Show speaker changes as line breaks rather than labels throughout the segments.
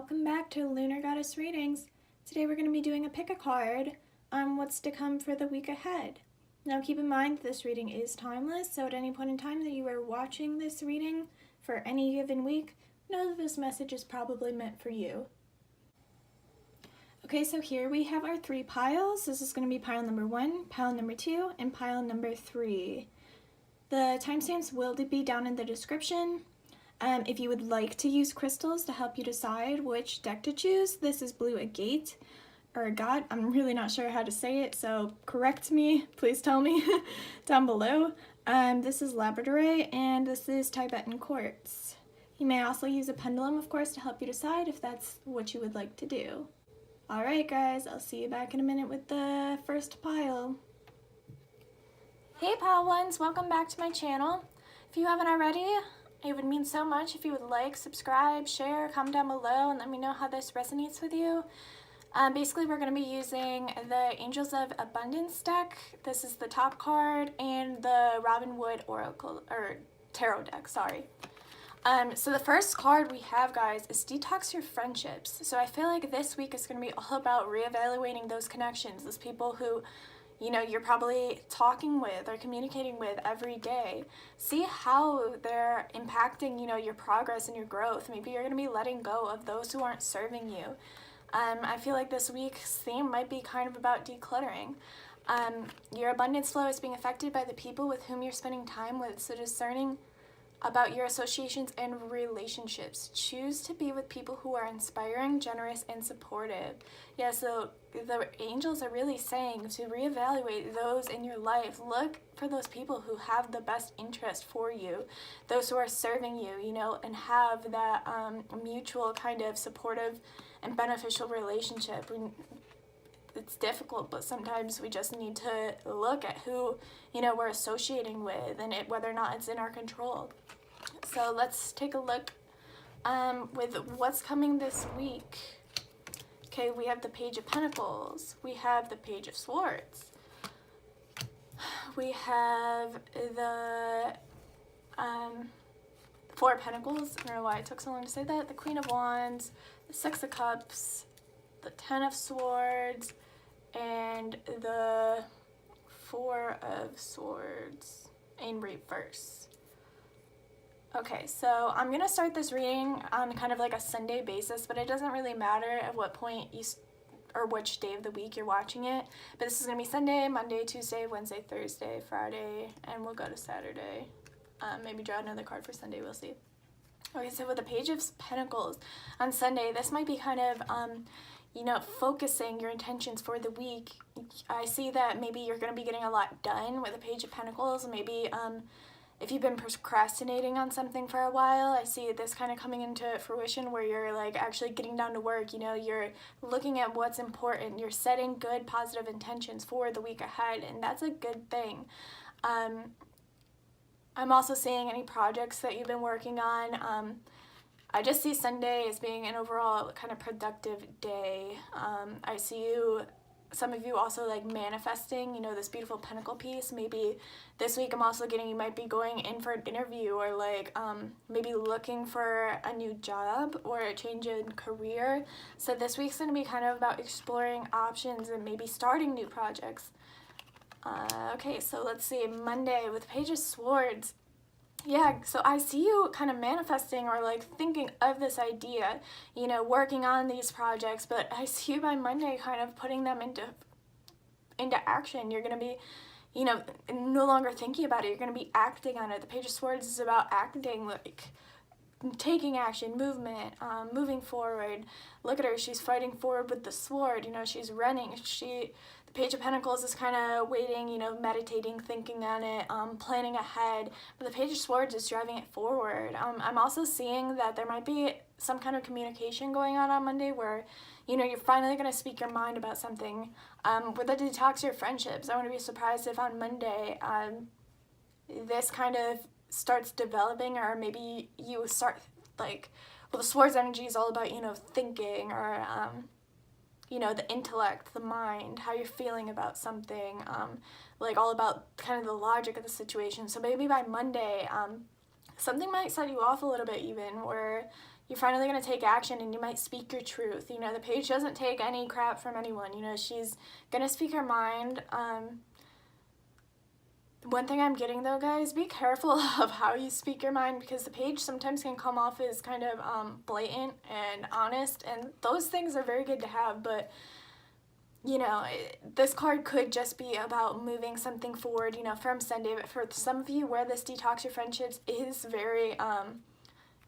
welcome back to Lunar Goddess Readings. Today we're going to be doing a pick a card on what's to come for the week ahead. Now keep in mind this reading is timeless, so at any point in time that you are watching this reading for any given week, know that this message is probably meant for you. Okay, so here we have our 3 piles. This is going to be pile number 1, pile number 2, and pile number 3. The timestamps will be down in the description. If you would like to use crystals to help you decide which deck to choose, this is Blue Agate, or Agate. I'm really not sure how to say it, so correct me, please tell me down below. This is Labradorite, and this is Tibetan Quartz. You may also use a pendulum, of course, to help you decide if that's what you would like to do. Alright guys, I'll see you back in a minute with the first pile. Hey pile ones, welcome back to my channel. If you haven't already, it would mean so much if you would like, subscribe, share, comment down below, and let me know how this resonates with you. Basically, we're going to be using the Angels of Abundance deck. This is the top card, and the Robin Wood Oracle, or Tarot deck, sorry. So the first card we have, guys, is Detox Your Friendships. So I feel like this week is going to be all about reevaluating those connections, those people who you're probably talking with or communicating with every day. See how they're impacting, your progress and your growth. Maybe you're going to be letting go of those who aren't serving you. I feel like this week's theme might be kind of about decluttering. Your abundance flow is being affected by the people with whom you're spending time with, so discerning about your associations and relationships. Choose to be with people who are inspiring, generous, and supportive. Yeah, so the angels are really saying to reevaluate those in your life. Look for those people who have the best interest for you, those who are serving you, and have that mutual kind of supportive and beneficial relationship. It's difficult, but sometimes we just need to look at who, we're associating with, and whether or not it's in our control. So let's take a look with what's coming this week. Okay, we have the Page of Pentacles. We have the Page of Swords. We have the Four of Pentacles. I don't know why it took so long to say that. The Queen of Wands, the Six of Cups, the Ten of Swords, and the Four of Swords in reverse. Okay, so I'm going to start this reading on kind of like a Sunday basis, but it doesn't really matter at what point or which day of the week you're watching it. But this is going to be Sunday, Monday, Tuesday, Wednesday, Thursday, Friday, and we'll go to Saturday. Maybe draw another card for Sunday, we'll see. Okay, so with the Page of Pentacles on Sunday, this might be kind of focusing your intentions for the week. I see that maybe you're going to be getting a lot done with the Page of Pentacles. Maybe if you've been procrastinating on something for a while, I see this kind of coming into fruition where you're like actually getting down to work. You're looking at what's important. You're setting good, positive intentions for the week ahead, and that's a good thing. I'm also seeing any projects that you've been working on. I just see Sunday as being an overall kind of productive day. I see some of you also like manifesting, this beautiful pentacle piece. Maybe this week I'm also getting you might be going in for an interview, or like maybe looking for a new job or a change in career. So this week's going to be kind of about exploring options and maybe starting new projects. Okay, so let's see, Monday with Page of Swords. Yeah, so I see you kind of manifesting or like thinking of this idea, working on these projects, but I see you by Monday kind of putting them into action. You're going to be, no longer thinking about it. You're going to be acting on it. The Page of Swords is about acting, like taking action, movement, moving forward. Look at her, she's fighting forward with the sword, she's running. The Page of Pentacles is kind of waiting, meditating, thinking on it, planning ahead. But the Page of Swords is driving it forward. I'm also seeing that there might be some kind of communication going on Monday where, you're finally going to speak your mind about something. With the Detox Your Friendships, I wouldn't be surprised if on Monday this kind of starts developing, or maybe you start like, well, the Swords energy is all about, thinking, or the intellect, the mind, how you're feeling about something, like all about kind of the logic of the situation. So maybe by Monday, something might set you off a little bit even, where you're finally going to take action and you might speak your truth. You know, the page doesn't take any crap from anyone. You know, she's going to speak her mind. One thing I'm getting though, guys, be careful of how you speak your mind, because the page sometimes can come off as kind of blatant and honest, and those things are very good to have, but you know, this card could just be about moving something forward, you know, from Sunday. But for some of you where this Detox Your Friendships is very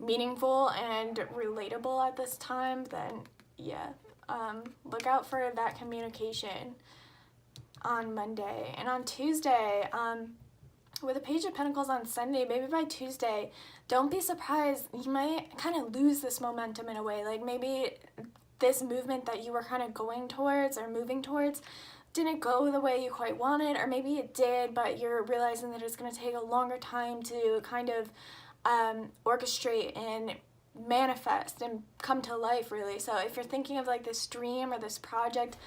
meaningful and relatable at this time, then yeah, look out for that communication on Monday. And on Tuesday, with the Page of Pentacles on Sunday, maybe by Tuesday, don't be surprised. You might kind of lose this momentum in a way. Like maybe this movement that you were kind of going towards or moving towards didn't go the way you quite wanted, or maybe it did, but you're realizing that it's going to take a longer time to kind of orchestrate and manifest and come to life, really. So if you're thinking of like this dream or this project,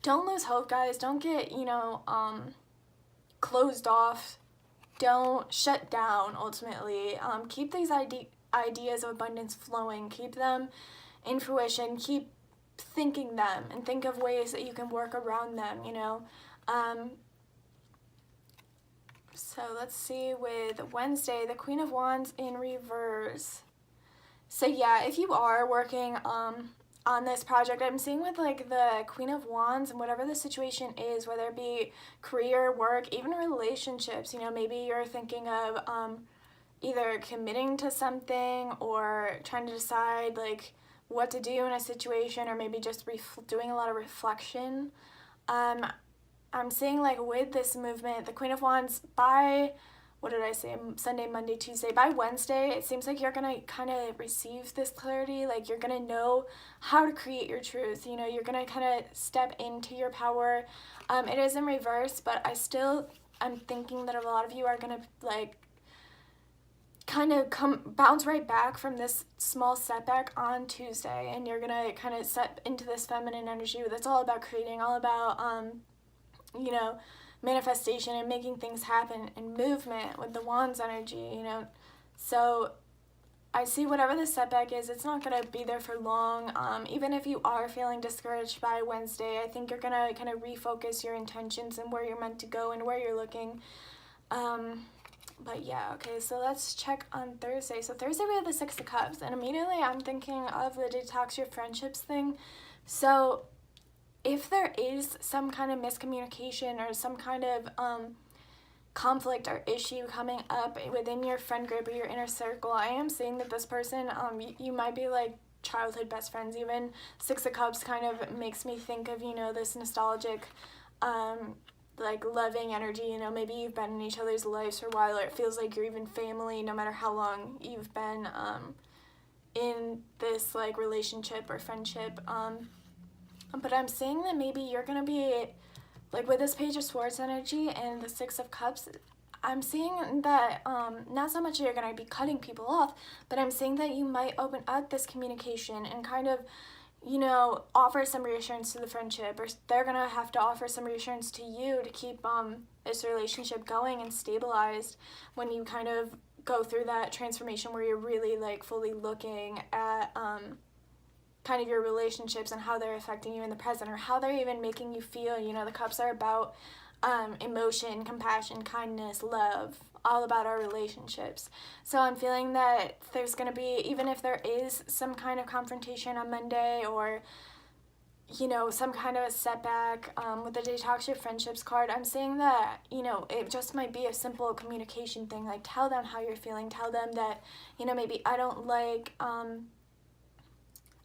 don't lose hope, guys. Don't get, you know, closed off. Don't shut down, ultimately. Keep these ideas of abundance flowing. Keep them in fruition. Keep thinking them and think of ways that you can work around them, you know. So let's see with Wednesday, the Queen of Wands in reverse. So yeah, if you are working on this project, I'm seeing with like the Queen of Wands and whatever the situation is, whether it be career, work, even relationships, you know, maybe you're thinking of either committing to something or trying to decide like what to do in a situation, or maybe just doing a lot of reflection. I'm seeing like with this movement, the Queen of Wands, by, what did I say, Sunday, Monday, Tuesday, by Wednesday, it seems like you're going to kind of receive this clarity, like you're going to know how to create your truth, you know, you're going to kind of step into your power. It is in reverse, but I'm thinking that a lot of you are going to like kind of bounce right back from this small setback on Tuesday, and you're gonna kind of step into this feminine energy that's all about creating, all about you know, manifestation and making things happen, and movement with the Wands energy, you know. So I see whatever the setback is, it's not gonna be there for long. Even if you are feeling discouraged by Wednesday, I think you're gonna kind of refocus your intentions and where you're meant to go and where you're looking. But yeah, okay, so let's check on Thursday. So Thursday we have the Six of Cups, and immediately I'm thinking of the Detox Your Friendships thing. So if there is some kind of miscommunication or some kind of conflict or issue coming up within your friend group or your inner circle, I am seeing that this person, you might be like childhood best friends even. Six of Cups kind of makes me think of, you know, this nostalgic like loving energy, you know, maybe you've been in each other's lives for a while, or it feels like you're even family no matter how long you've been in this like relationship or friendship. But I'm seeing that maybe you're gonna be like with this Page of Swords energy and the Six of Cups, I'm seeing that not so much you're gonna be cutting people off, but I'm seeing that you might open up this communication and kind of, you know, offer some reassurance to the friendship, or they're gonna have to offer some reassurance to you to keep this relationship going and stabilized when you kind of go through that transformation where you're really like fully looking at kind of your relationships and how they're affecting you in the present, or how they're even making you feel. You know, the cups are about emotion, compassion, kindness, love, all about our relationships. So I'm feeling that there's going to be, even if there is some kind of confrontation on Monday, or, you know, some kind of a setback with the Detox Your Friendships card, I'm saying that, you know, it just might be a simple communication thing. Like, tell them how you're feeling. Tell them that, you know, maybe I don't like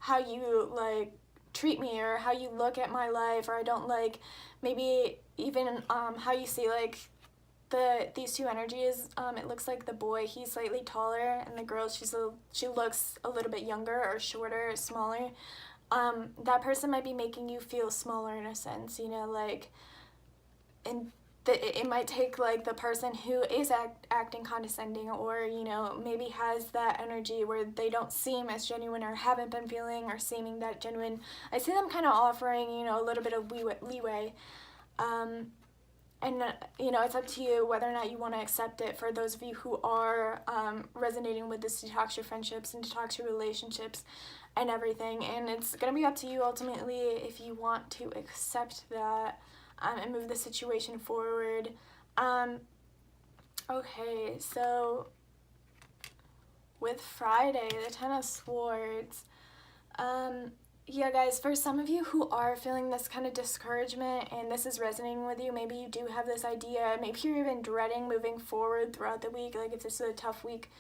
how you, like, treat me, or how you look at my life, or I don't like maybe even how you see, like, these two energies. It looks like the boy, he's slightly taller, and the girl, she looks a little bit younger or shorter or smaller. That person might be making you feel smaller in a sense, you know, like, and it might take like the person who is acting condescending, or, you know, maybe has that energy where they don't seem as genuine, or haven't been feeling or seeming that genuine. I see them kind of offering, you know, a little bit of leeway. and you know, it's up to you whether or not you want to accept it. For those of you who are resonating with this, detox your friendships and detox your relationships and everything, and it's gonna be up to you ultimately if you want to accept that and move the situation forward. Okay, so with Friday, the Ten of Swords, yeah, guys, for some of you who are feeling this kind of discouragement and this is resonating with you, maybe you do have this idea, maybe you're even dreading moving forward throughout the week, like if this is a tough week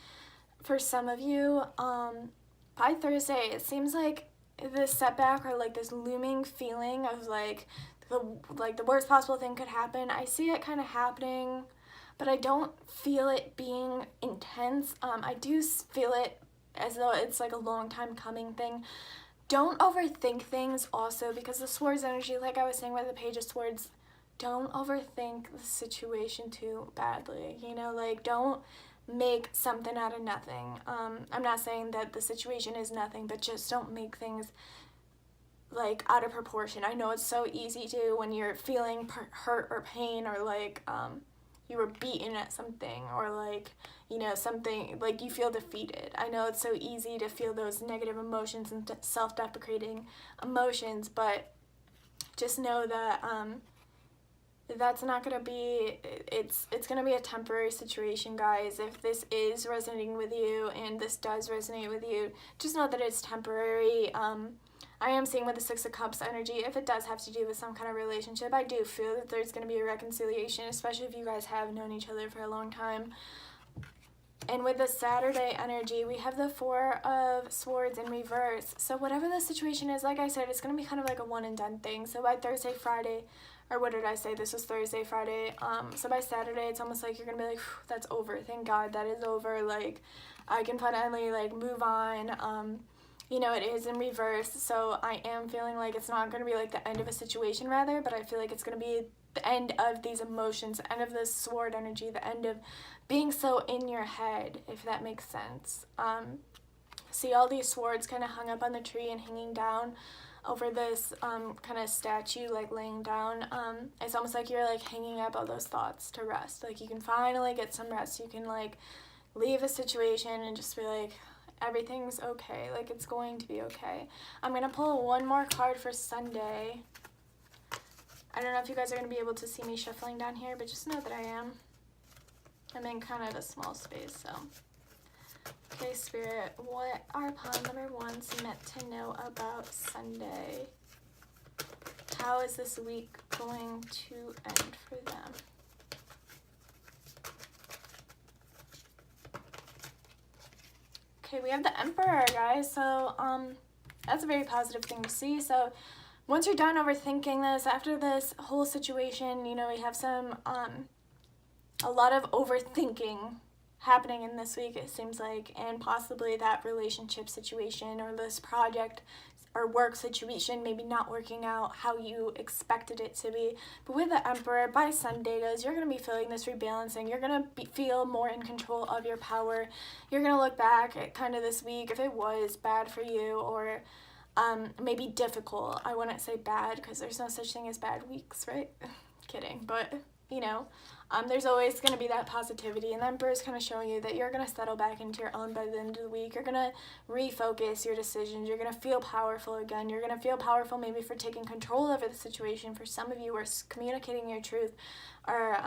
for some of you, by Thursday, it seems like this setback or like this looming feeling of like the worst possible thing could happen. I see it kind of happening, but I don't feel it being intense. I do feel it as though it's like a long time coming thing. Don't overthink things also, because the Swords energy, like I was saying with the Page of Swords, don't overthink the situation too badly. You know, like don't make something out of nothing. I'm not saying that the situation is nothing, but just don't make things like out of proportion. I know it's so easy to when you're feeling hurt or pain, or like you were beaten at something, or like, you know, something like you feel defeated. I know it's so easy to feel those negative emotions and self-deprecating emotions, but just know that that's not going to be, it's going to be a temporary situation, guys. If this is resonating with you and this does resonate with you, just know that it's temporary. I am seeing with the Six of Cups energy, if it does have to do with some kind of relationship, I do feel that there's going to be a reconciliation, especially if you guys have known each other for a long time. And with the Saturday energy, we have the Four of Swords in reverse. So whatever the situation is, like I said, it's going to be kind of like a one and done thing. So by Thursday, Friday, or what did I say? This was Thursday, Friday. So by Saturday, it's almost like you're going to be like, that's over. Thank God that is over. Like, I can finally, like, move on. You know, it is in reverse, so I am feeling like it's not going to be like the end of a situation, rather, but I feel like it's going to be the end of these emotions, the end of this sword energy, the end of being so in your head, if that makes sense. See all these swords kind of hung up on the tree and hanging down over this kind of statue, like laying down. It's almost like you're like hanging up all those thoughts to rest. Like you can finally get some rest. You can like leave a situation and just be like, everything's okay, like it's going to be okay. I'm gonna pull one more card for Sunday. I don't know if you guys are gonna be able to see me shuffling down here, but just know that I am. I'm in kind of a small space, so. Okay, Spirit, what are pile number ones meant to know about Sunday? How is this week going to end for them? Okay, we have the Emperor, guys, so that's a very positive thing to see. So once you're done overthinking this, after this whole situation, you know, we have some, a lot of overthinking happening in this week, it seems like, and possibly that relationship situation or this project or work situation maybe not working out how you expected it to be. But with the Emperor, by Sunday, guys, you're going to be feeling this rebalancing. You're going to feel more in control of your power. You're going to look back at kind of this week, if it was bad for you or maybe difficult. I wouldn't say bad because there's no such thing as bad weeks, right? Kidding. But, you know, there's always going to be that positivity, and the Emperor is kind of showing you that you're going to settle back into your own by the end of the week. You're going to refocus your decisions. You're going to feel powerful again. You're going to feel powerful maybe for taking control over the situation. For some of you, or communicating your truth, or,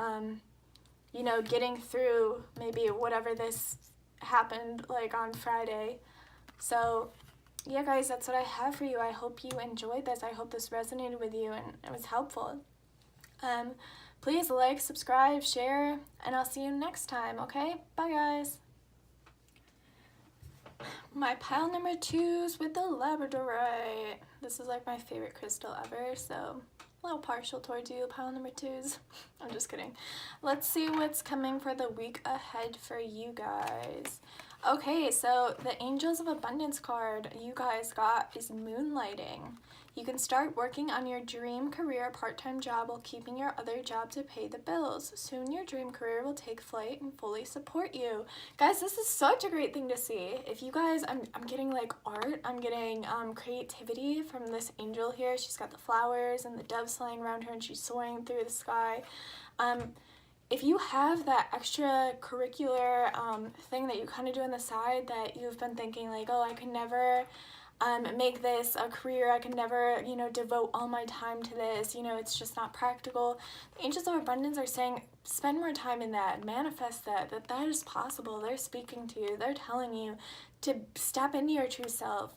you know, getting through maybe whatever this happened, like on Friday. So, yeah, guys, that's what I have for you. I hope you enjoyed this. I hope this resonated with you and it was helpful. Please like, subscribe, share, and I'll see you next time, okay? Bye, guys. My pile number 2's with the labradorite. This is like my favorite crystal ever, so a little partial towards you, pile number 2's. I'm just kidding. Let's see what's coming for the week ahead for you guys. Okay, so the Angels of Abundance card you guys got is moonlighting. You can start working on your dream career part-time job while keeping your other job to pay the bills. Soon your dream career will take flight and fully support you. Guys, this is such a great thing to see. If you guys, I'm getting like art, I'm getting creativity from this angel here. She's got the flowers and the doves flying around her and she's soaring through the sky. If you have that extracurricular thing that you kind of do on the side that you've been thinking like, oh, I can never make this a career, I can never, devote all my time to this, it's just not practical. The angels of abundance are saying, spend more time in that, manifest that is possible. They're speaking to you, they're telling you to step into your true self,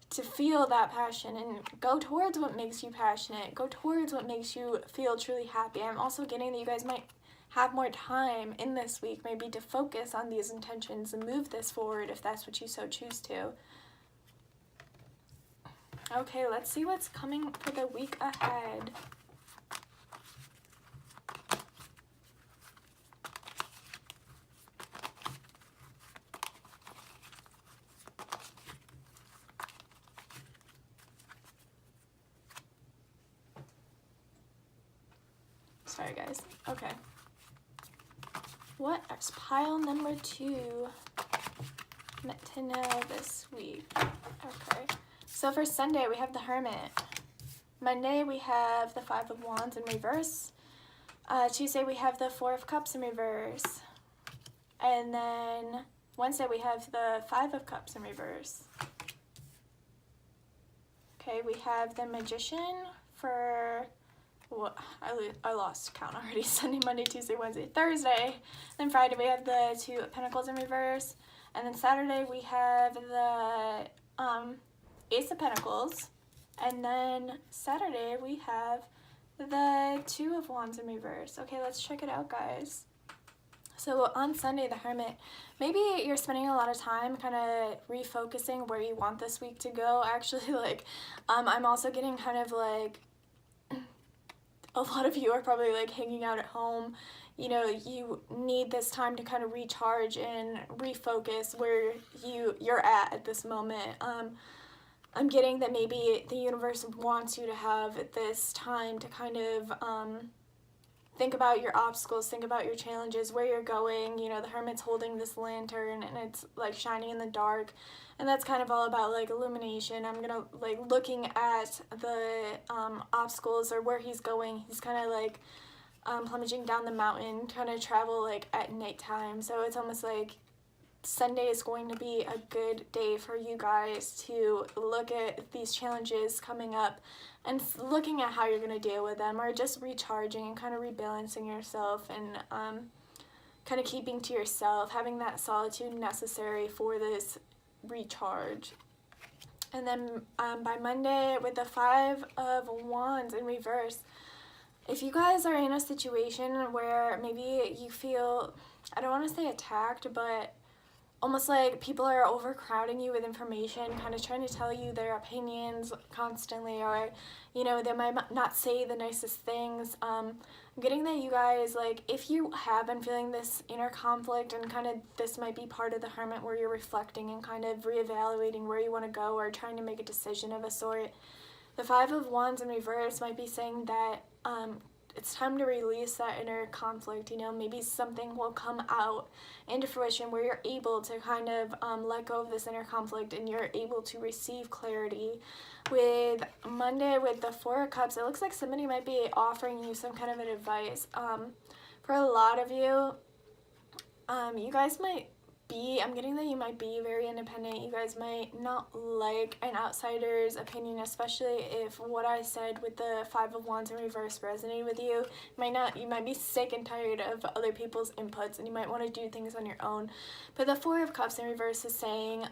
to feel that passion and go towards what makes you passionate, go towards what makes you feel truly happy. I'm also getting that you guys might have more time in this week maybe to focus on these intentions and move this forward if that's what you so choose to. Okay, let's see what's coming for the week ahead. Sorry guys. Okay. What is pile number 2 meant to know this week? Okay. So for Sunday we have the Hermit. Monday we have the 5 of Wands in reverse. Tuesday we have the 4 of Cups in reverse. And then Wednesday we have the 5 of Cups in reverse. Okay, we have the Magician for... Well, I lost count already. Sunday, Monday, Tuesday, Wednesday, Thursday. Then Friday we have the 2 of Pentacles in reverse. And then Saturday we have the Ace of Pentacles. And then Saturday we have the 2 of Wands in reverse. Okay, let's check it out, guys. So on Sunday, the Hermit, maybe you're spending a lot of time kind of refocusing where you want this week to go. Actually, like, I'm also getting kind of like... A lot of you are probably like hanging out at home. You need this time to kind of recharge and refocus where you're at this moment. I'm getting that maybe the universe wants you to have this time to kind of think about your obstacles, think about your challenges, where you're going. The Hermit's holding this lantern and it's like shining in the dark. And that's kind of all about like illumination. I'm gonna like looking at the obstacles or where he's going. He's kind of like plummeting down the mountain, trying to travel like at nighttime. So it's almost like Sunday is going to be a good day for you guys to look at these challenges coming up and looking at how you're gonna deal with them, or just recharging and kind of rebalancing yourself and kind of keeping to yourself, having that solitude necessary for this recharge. And then by Monday with the 5 of Wands in reverse, if you guys are in a situation where maybe you feel, I don't want to say attacked, but almost like people are overcrowding you with information, kind of trying to tell you their opinions constantly, or they might not say the nicest things. I'm getting that you guys, like, if you have been feeling this inner conflict and kind of this might be part of the Hermit where you're reflecting and kind of reevaluating where you want to go or trying to make a decision of a sort, the 5 of Wands in reverse might be saying that it's time to release that inner conflict. Maybe something will come out into fruition where you're able to kind of let go of this inner conflict and you're able to receive clarity. With Monday with the 4 of Cups, it looks like somebody might be offering you some kind of an advice. For a lot of you, you guys might be, I'm getting that you might be very independent. You guys might not like an outsider's opinion, especially if what I said with the 5 of Wands in reverse resonated with you. You might be sick and tired of other people's inputs and you might want to do things on your own. But the 4 of Cups in reverse is saying,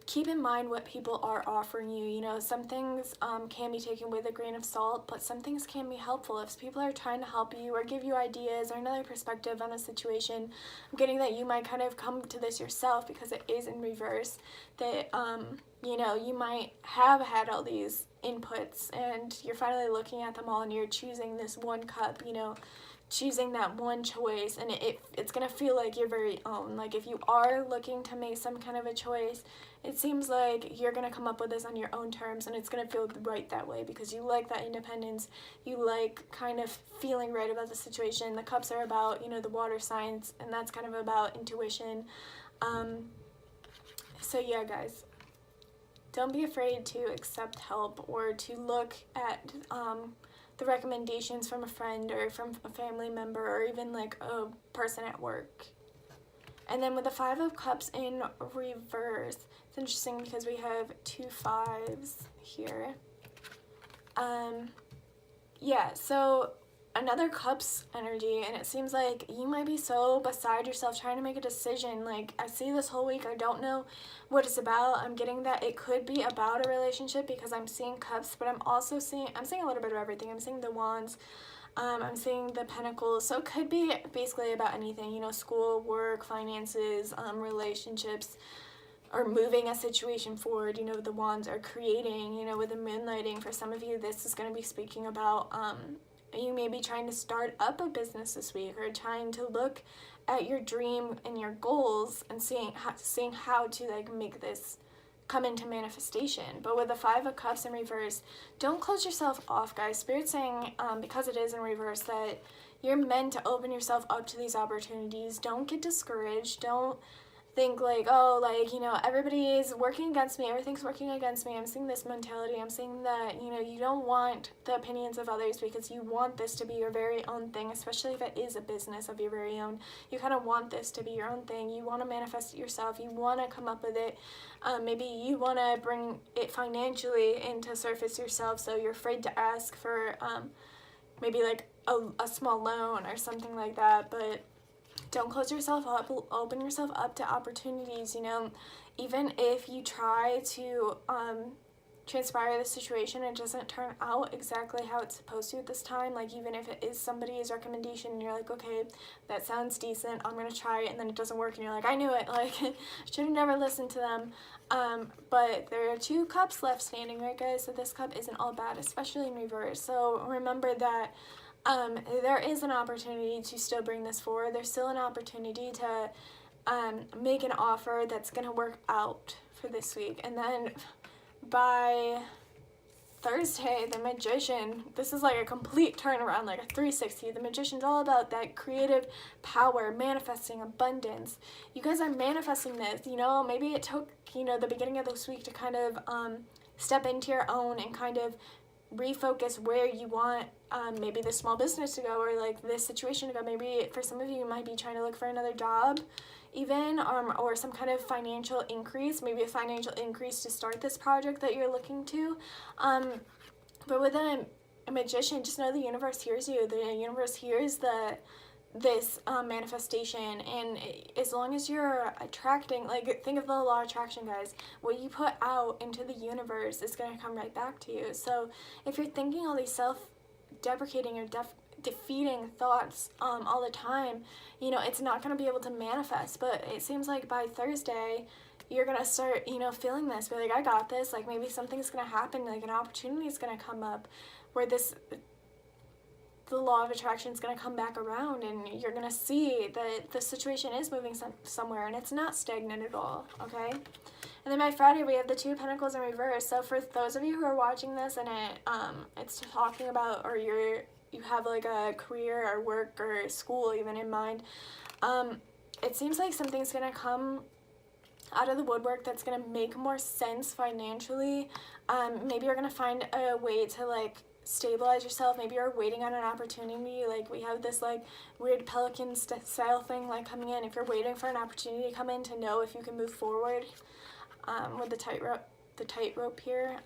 keep in mind what people are offering you. Some things can be taken with a grain of salt, but some things can be helpful. If people are trying to help you or give you ideas or another perspective on a situation, I'm getting that you might kind of come to this yourself because it is in reverse, that you know, you might have had all these inputs and you're finally looking at them all and you're choosing this one cup, you know, choosing that one choice, and it's going to feel like your very own. Like if you are looking to make some kind of a choice, it seems like you're going to come up with this on your own terms, and it's going to feel right that way because you like that independence. You like kind of feeling right about the situation. The cups are about, you know, the water signs, and that's kind of about intuition. So yeah, guys, don't be afraid to accept help or to look at the recommendations from a friend or from a family member or even like a person at work. And then with the Five of Cups in reverse, it's interesting because we have 2 5s here. Yeah, so another Cups energy, and it seems like you might be so beside yourself trying to make a decision. Like I see this whole week, I don't know what it's about. I'm getting that it could be about a relationship because I'm seeing Cups, but I'm seeing a little bit of everything. I'm seeing the Wands, I'm seeing the Pentacles, so it could be basically about anything, you know, school, work, finances, relationships, or moving a situation forward. You know, the Wands are creating, you know, with the moonlighting. For some of you, this is going to be speaking about you may be trying to start up a business this week, or trying to look at your dream and your goals and seeing how to like make this come into manifestation. But with the Five of Cups in reverse, don't close yourself off, guys. Spirit's saying, because it is in reverse, that you're meant to open yourself up to these opportunities. Don't get discouraged. Don't think like, oh, like, you know, everybody is working against me, everything's working against me. I'm seeing this mentality. I'm seeing that, you know, you don't want the opinions of others because you want this to be your very own thing, especially if it is a business of your very own. You kind of want this to be your own thing. You want to manifest it yourself. You want to come up with it. Maybe you want to bring it financially into surface yourself, so you're afraid to ask for maybe like a small loan or something like that. But don't close yourself up, open yourself up to opportunities, you know. Even if you try to transpire the situation, it doesn't turn out exactly how it's supposed to at this time. Like even if it is somebody's recommendation and you're like, okay, that sounds decent, I'm gonna try it, and then it doesn't work and you're like, I knew it, like should have never listened to them. But there are 2 cups left standing, right guys? So this cup isn't all bad, especially in reverse. So remember that there is an opportunity to still bring this forward. There's still an opportunity to make an offer that's going to work out for this week. And then by Thursday, the Magician, this is like a complete turnaround, like a 360. The Magician's all about that creative power, manifesting abundance. You guys are manifesting this, you know. Maybe it took, you know, the beginning of this week to kind of step into your own and kind of refocus where you want maybe the small business to go, or like this situation to go. Maybe for some of you, you might be trying to look for another job even, or some kind of financial increase, maybe a financial increase to start this project that you're looking to. But with a Magician, just know the universe hears you. The universe hears this manifestation, and as long as you're attracting, like think of the law of attraction, guys. What you put out into the universe is going to come right back to you. So if you're thinking all these self-deprecating or defeating thoughts all the time, you know, it's not going to be able to manifest. But it seems like by Thursday you're going to start, you know, feeling this, be like, I got this. Like maybe something's going to happen, like an opportunity is going to come up where the law of attraction is going to come back around, and you're going to see that the situation is moving somewhere, and it's not stagnant at all, okay? And then by Friday, we have the 2 Pentacles in reverse. So for those of you who are watching this and it's talking about, or you have like a career or work or school even in mind, it seems like something's going to come out of the woodwork that's going to make more sense financially. Maybe you're going to find a way to like stabilize yourself. Maybe you're waiting on an opportunity. Like we have this like weird pelican style thing like coming in. If you're waiting for an opportunity to come in to know if you can move forward, with the tightrope here,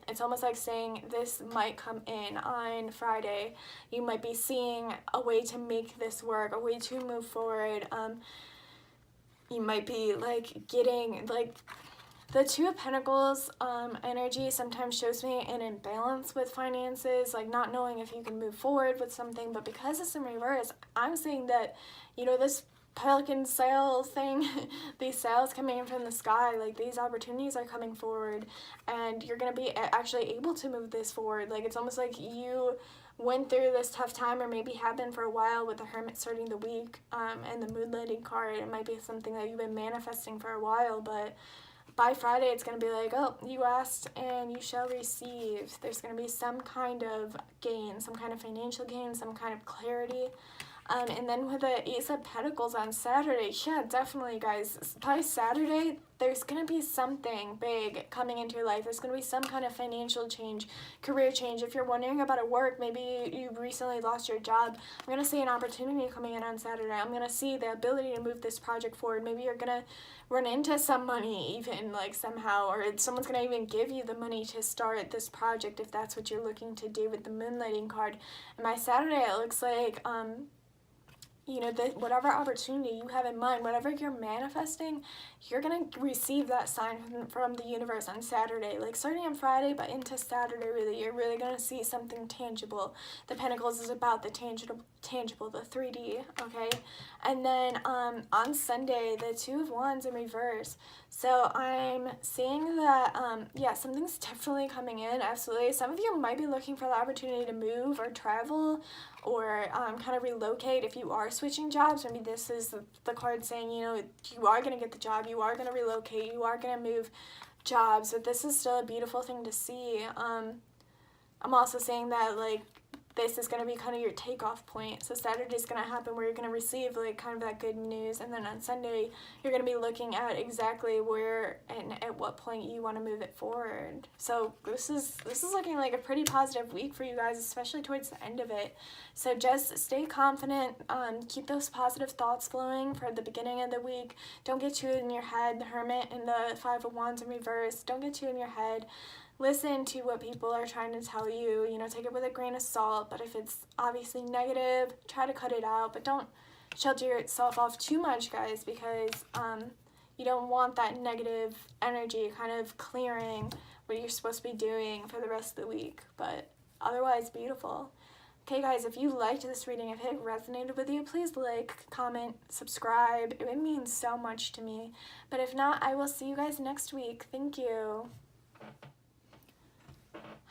it's almost like saying this might come in on Friday. You might be seeing a way to make this work, a way to move forward. You might be like getting like the 2 of Pentacles energy sometimes shows me an imbalance with finances, like not knowing if you can move forward with something. But because it's in reverse, I'm saying that, you know, this pelican sail thing, these sails coming in from the sky, like these opportunities are coming forward, and you're gonna be actually able to move this forward. Like it's almost like you went through this tough time, or maybe have been for a while, with the Hermit starting the week, and the Moonlighting card. It might be something that you've been manifesting for a while, but by Friday it's going to be like, oh, you asked and you shall receive. There's going to be some kind of gain, some kind of financial gain, some kind of clarity. And then with the Ace of Pentacles on Saturday, yeah, definitely, guys. By Saturday, there's going to be something big coming into your life. There's going to be some kind of financial change, career change. If you're wondering about a work, maybe you recently lost your job, I'm going to see an opportunity coming in on Saturday. I'm going to see the ability to move this project forward. Maybe you're going to run into some money even, like, somehow, or someone's going to even give you the money to start this project if that's what you're looking to do with the Moonlighting card. And by Saturday, it looks like, you know, whatever opportunity you have in mind, whatever you're manifesting, you're going to receive that sign from the universe on Saturday. Like, starting on Friday, but into Saturday, really, you're really going to see something tangible. The Pentacles is about the tangible, the 3D, okay? And then on Sunday, the Two of Wands in reverse. So I'm seeing that, yeah, something's definitely coming in, absolutely. Some of you might be looking for the opportunity to move or travel, or kind of relocate if you are switching jobs. Maybe this is the card saying, you know, you are going to get the job, you are going to relocate, you are going to move jobs, but this is still a beautiful thing to see. I'm also saying that, like, this is going to be kind of your takeoff point. So Saturday's going to happen where you're going to receive, like, kind of that good news, and then on Sunday you're going to be looking at exactly where and at what point you want to move it forward. So this is looking like a pretty positive week for you guys, especially towards the end of it. So just stay confident, keep those positive thoughts flowing for the beginning of the week. Don't get too in your head. The Hermit and the Five of Wands in reverse, don't get too in your head. Listen to what people are trying to tell you, you know, take it with a grain of salt, but if it's obviously negative, try to cut it out, but don't shelter yourself off too much, guys, because you don't want that negative energy kind of clearing what you're supposed to be doing for the rest of the week, but otherwise beautiful. Okay, guys, if you liked this reading, if it resonated with you, please like, comment, subscribe. It means so much to me. But if not, I will see you guys next week. Thank you.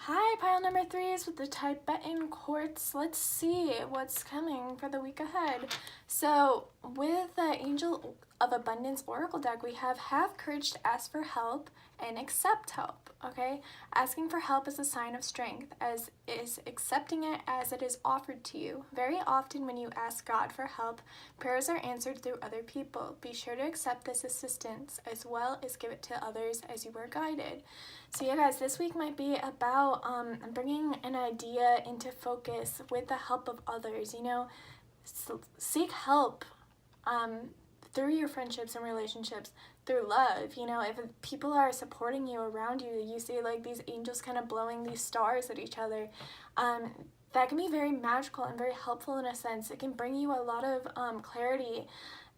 Hi, pile number 3s with the Tibetan quartz. Let's see what's coming for the week ahead. So with the Angel of Abundance Oracle deck, we have courage to ask for help and accept help, okay? Asking for help is a sign of strength, as is accepting it as it is offered to you. Very often when you ask God for help, prayers are answered through other people. Be sure to accept this assistance as well as give it to others as you are guided. So yeah, guys, this week might be about bringing an idea into focus with the help of others. You know, seek help through your friendships and relationships, through love. You know, if people are supporting you around you, you see like these angels kind of blowing these stars at each other. That can be very magical and very helpful in a sense. It can bring you a lot of clarity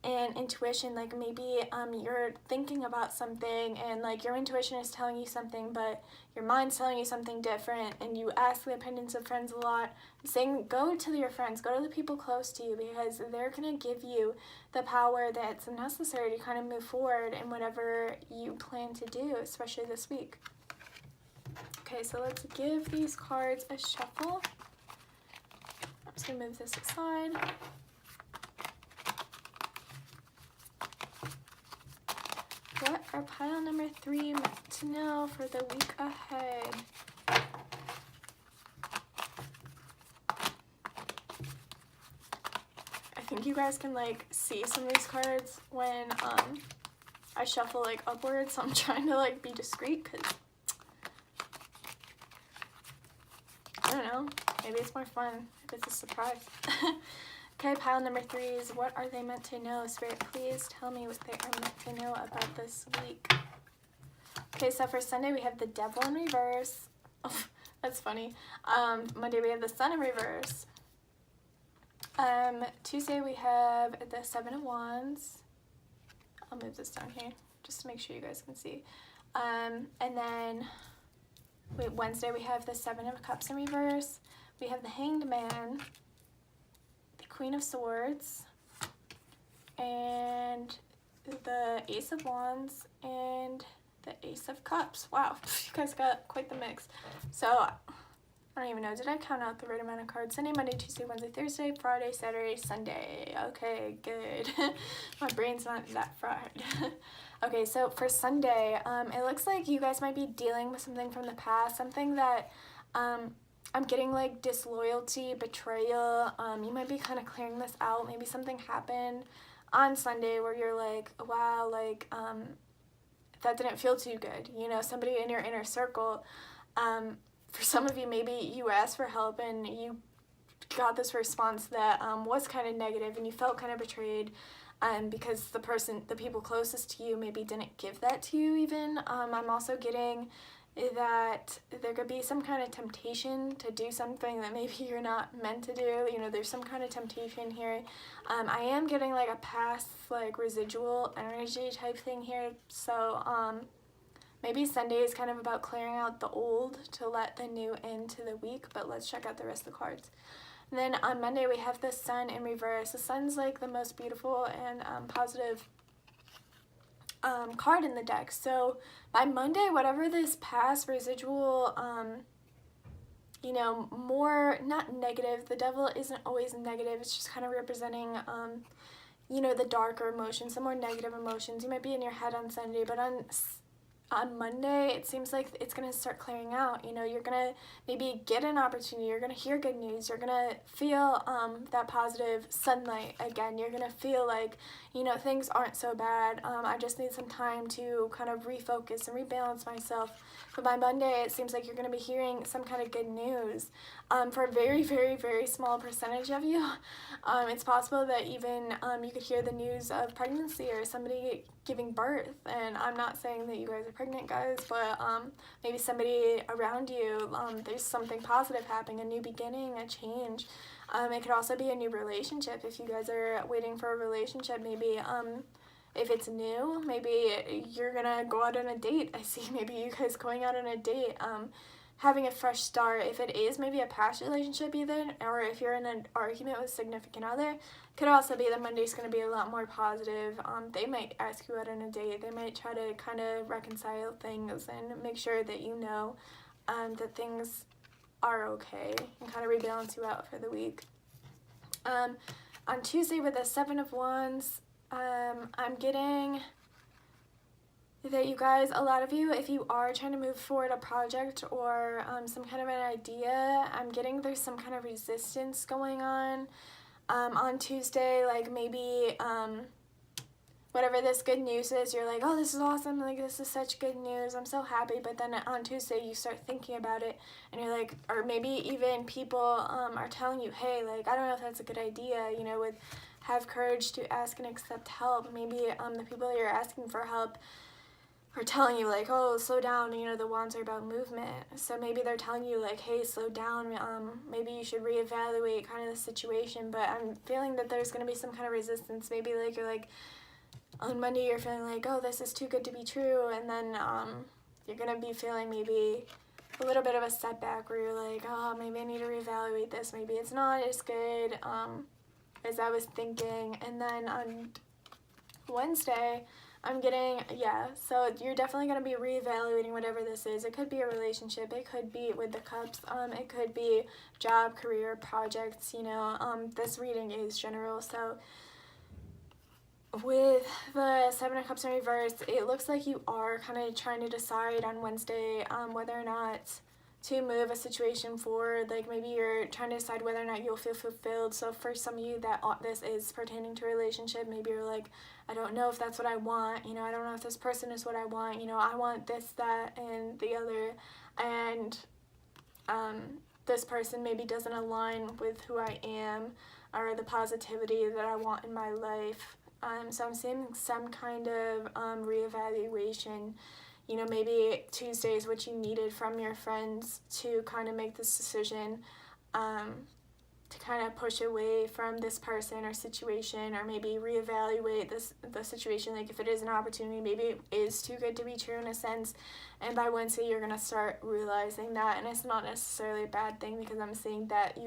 and intuition. Like maybe you're thinking about something and like your intuition is telling you something, but your mind's telling you something different, and you ask the opinions of friends a lot. I'm saying go to your friends, go to the people close to you, because they're going to give you the power that's necessary to kind of move forward in whatever you plan to do, especially this week. Okay, so let's give these cards a shuffle. I'm just going to move this aside. What are pile number 3 meant to know for the week ahead? I think you guys can like see some of these cards when I shuffle like upwards, so I'm trying to like be discreet because I don't know, maybe it's more fun if it's a surprise. Okay, pile number 3s, what are they meant to know? Spirit, please tell me what they are meant to know about this week. Okay, so for Sunday, we have the Devil in reverse. Oh, that's funny. Monday, we have the Sun in reverse. Tuesday, we have the Seven of Wands. I'll move this down here just to make sure you guys can see. And then Wednesday, we have the Seven of Cups in reverse. We have the Hanged Man, Queen of Swords, and the Ace of Wands, and the Ace of Cups. Wow, you guys got quite the mix. So, I don't even know, did I count out the right amount of cards? Sunday, Monday, Tuesday, Wednesday, Thursday, Friday, Saturday, Sunday. Okay, good. My brain's not that fried. Okay, so for Sunday, it looks like you guys might be dealing with something from the past, something that, I'm getting like disloyalty, betrayal. You might be kind of clearing this out. Maybe something happened on Sunday where you're like, wow, like, that didn't feel too good. You know, somebody in your inner circle, for some of you, maybe you asked for help and you got this response that was kind of negative and you felt kind of betrayed, because the people closest to you maybe didn't give that to you even. I'm also getting that there could be some kind of temptation to do something that maybe you're not meant to do. You know, there's some kind of temptation here. I am getting like a past like residual energy type thing here. So maybe Sunday is kind of about clearing out the old to let the new into the week, but let's check out the rest of the cards. And then on Monday we have the Sun in reverse. The Sun's like the most beautiful and positive card in the deck. So by Monday, whatever this past residual, you know, more, not negative, the devil isn't always negative, it's just kind of representing, you know, the darker emotions, the more negative emotions. You might be in your head on Sunday, but on Monday, it seems like it's going to start clearing out. You know, you're going to maybe get an opportunity, you're going to hear good news, you're going to feel that positive sunlight again. You're going to feel like, you know, things aren't so bad. I just need some time to kind of refocus and rebalance myself. But by Monday, it seems like you're going to be hearing some kind of good news. For a very, very, very small percentage of you, it's possible that even you could hear the news of pregnancy or somebody giving birth. And I'm not saying that you guys are pregnant, guys, but maybe somebody around you, there's something positive happening, a new beginning, a change. It could also be a new relationship. If you guys are waiting for a relationship, maybe if it's new, maybe you're gonna go out on a date. I see maybe you guys going out on a date, having a fresh start. If it is maybe a past relationship even, or if you're in an argument with a significant other, could also be that Monday's going to be a lot more positive. They might ask you out on a date. They might try to kind of reconcile things and make sure that you know that things are okay and kind of rebalance you out for the week. On Tuesday with the Seven of Wands, I'm getting that you guys, a lot of you, if you are trying to move forward a project or some kind of an idea, I'm getting there's some kind of resistance going on Tuesday. Like maybe whatever this good news is, you're like, oh, this is awesome, like this is such good news, I'm so happy. But then on Tuesday you start thinking about it and you're like, or maybe even people are telling you, hey, like I don't know if that's a good idea, you know, with have courage to ask and accept help. Maybe the people that you're asking for help are telling you like, oh, slow down, you know, the wands are about movement. So maybe they're telling you like, hey, slow down, maybe you should reevaluate kind of the situation. But I'm feeling that there's going to be some kind of resistance. Maybe like you're like, on Monday you're feeling like, oh, this is too good to be true. And then you're going to be feeling maybe a little bit of a setback where you're like, oh, maybe I need to reevaluate this. Maybe it's not as good as I was thinking. And then on Wednesday, I'm getting, yeah, so you're definitely going to be reevaluating whatever this is. It could be a relationship. It could be with the cups. It could be job, career, projects, you know. This reading is general. So with the Seven of Cups in reverse, it looks like you are kind of trying to decide on Wednesday whether or not to move a situation forward. Like maybe you're trying to decide whether or not you'll feel fulfilled. So for some of you that this is pertaining to a relationship, maybe you're like, I don't know if that's what I want, you know, I don't know if this person is what I want, you know, I want this, that, and the other, and this person maybe doesn't align with who I am or the positivity that I want in my life. So I'm seeing some kind of reevaluation. You know, maybe Tuesday is what you needed from your friends to kind of make this decision, to kind of push away from this person or situation, or maybe reevaluate the situation. Like if it is an opportunity, maybe it is too good to be true in a sense. And by Wednesday, you're going to start realizing that. And it's not necessarily a bad thing, because I'm seeing that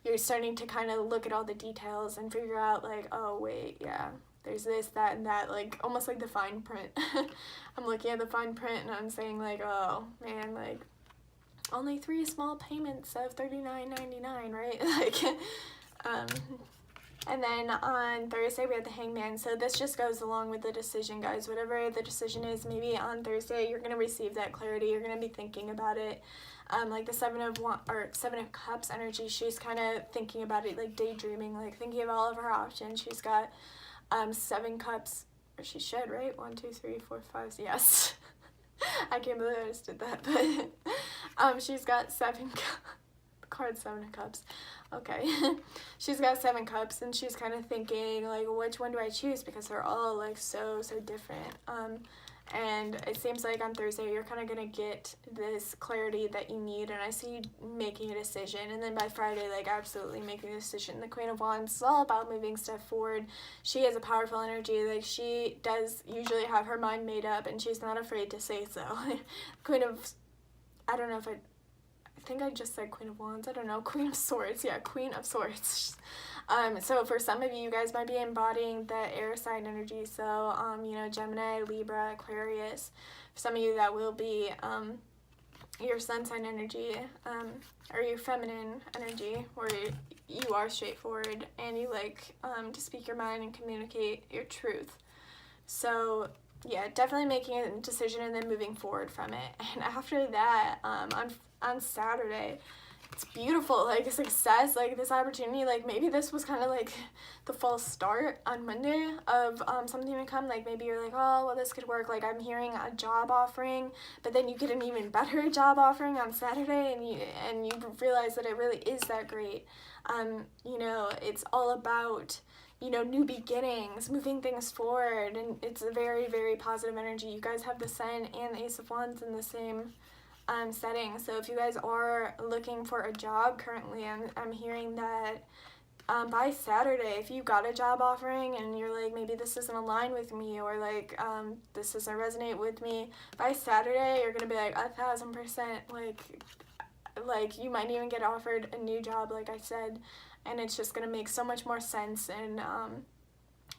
you're starting to kind of look at all the details and figure out like, oh wait, yeah, there's this, that, and that, like almost like the fine print. I'm looking at the fine print and I'm saying like, oh man, like only 3 small payments of $39.99, right? Like, and then on Thursday we have the Hangman. So this just goes along with the decision, guys. Whatever the decision is, maybe on Thursday you're gonna receive that clarity. You're gonna be thinking about it. Like the Seven of Cups energy, she's kind of thinking about it, like daydreaming, like thinking of all of her options. She's got 7 cups, or she should, right? 1, 2, 3, 4, 5. Yes. I can't believe I just did that, but she's got 7 card 7 of Cups. Okay. She's got 7 cups and she's kind of thinking like, which one do I choose, because they're all like so different. And it seems like on Thursday you're kind of gonna get this clarity that you need, and I see you making a decision, and then by Friday, like absolutely making a decision. The Queen of Wands is all about moving stuff forward. She has a powerful energy. Like, she does usually have her mind made up, and she's not afraid to say so. Queen of, I don't know if I think I just said Queen of Wands. I don't know. Queen of Swords. Yeah, Queen of Swords. So for some of you guys might be embodying the air sign energy. So, you know, Gemini, Libra, Aquarius. For some of you, that will be your sun sign energy, or your feminine energy, where you are straightforward and you like to speak your mind and communicate your truth. So yeah, definitely making a decision and then moving forward from it. And after that, on Saturday, it's beautiful, like success, like this opportunity, like maybe this was kind of like the false start on Monday of something to come. Like maybe you're like, oh well, this could work, like I'm hearing a job offering, but then you get an even better job offering on Saturday, and you realize that it really is that great. You know, it's all about, you know, new beginnings, moving things forward, and it's a very positive energy. You guys have the Sun and the Ace of Wands in the same setting. So if you guys are looking for a job currently, I'm hearing that by Saturday, if you got a job offering and you're like, maybe this doesn't align with me, or like this doesn't resonate with me, by Saturday you're gonna be like 1,000%, like you might even get offered a new job, like I said, and it's just gonna make so much more sense, and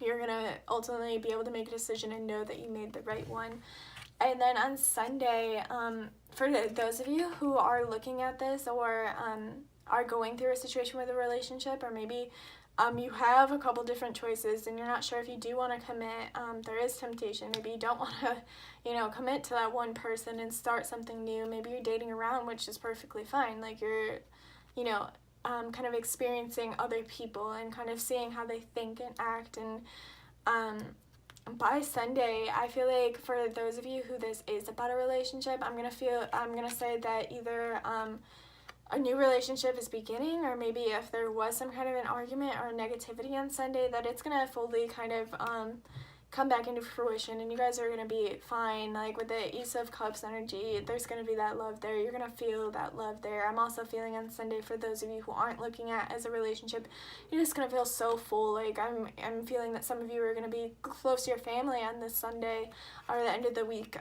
you're gonna ultimately be able to make a decision and know that you made the right one. And then on Sunday, for those of you who are looking at this, or are going through a situation with a relationship, or maybe you have a couple different choices and you're not sure if you do want to commit, there is temptation. Maybe you don't want to, you know, commit to that one person and start something new. Maybe you're dating around, which is perfectly fine. Like, you're, you know, kind of experiencing other people and kind of seeing how they think and act. And by Sunday, I feel like for those of you who this is about a relationship, I'm gonna say that either a new relationship is beginning, or maybe if there was some kind of an argument or negativity on Sunday, that it's gonna fully kind of come back into fruition, and you guys are gonna be fine. Like with the Ace of Cups energy, there's gonna be that love there. You're gonna feel that love there. I'm also feeling on Sunday, for those of you who aren't looking at as a relationship, you're just gonna feel so full. Like I'm feeling that some of you are gonna be close to your family on this Sunday or the end of the week.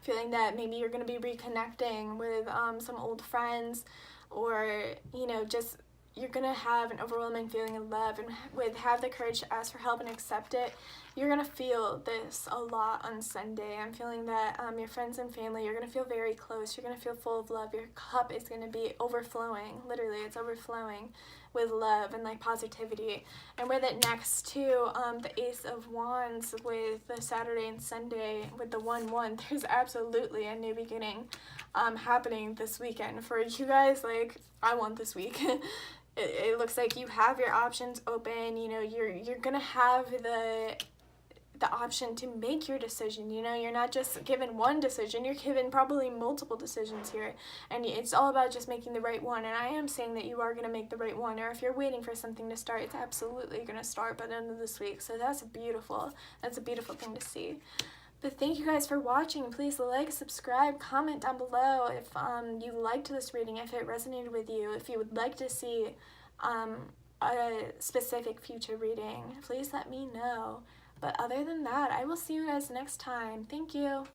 Feeling that maybe you're gonna be reconnecting with some old friends, or you know, just you're gonna have an overwhelming feeling of love, and have the courage to ask for help and accept it. You're gonna feel this a lot on Sunday. I'm feeling that your friends and family, you're gonna feel very close. You're gonna feel full of love. Your cup is gonna be overflowing. Literally, it's overflowing with love and like positivity. And with it next to the Ace of Wands, with the Saturday and Sunday with the 1-1, there's absolutely a new beginning happening this weekend for you guys. Like, I want this week. It looks like you have your options open. You know, you're gonna have the option to make your decision. You know, you're not just given one decision, you're given probably multiple decisions here, and it's all about just making the right one. And I am saying that you are going to make the right one, or if you're waiting for something to start, it's absolutely going to start by the end of this week. So that's a beautiful thing to see. But thank you guys for watching. Please like, subscribe, comment down below if you liked this reading, if it resonated with you, if you would like to see a specific future reading. Please let me know. But other than that, I will see you guys next time. Thank you.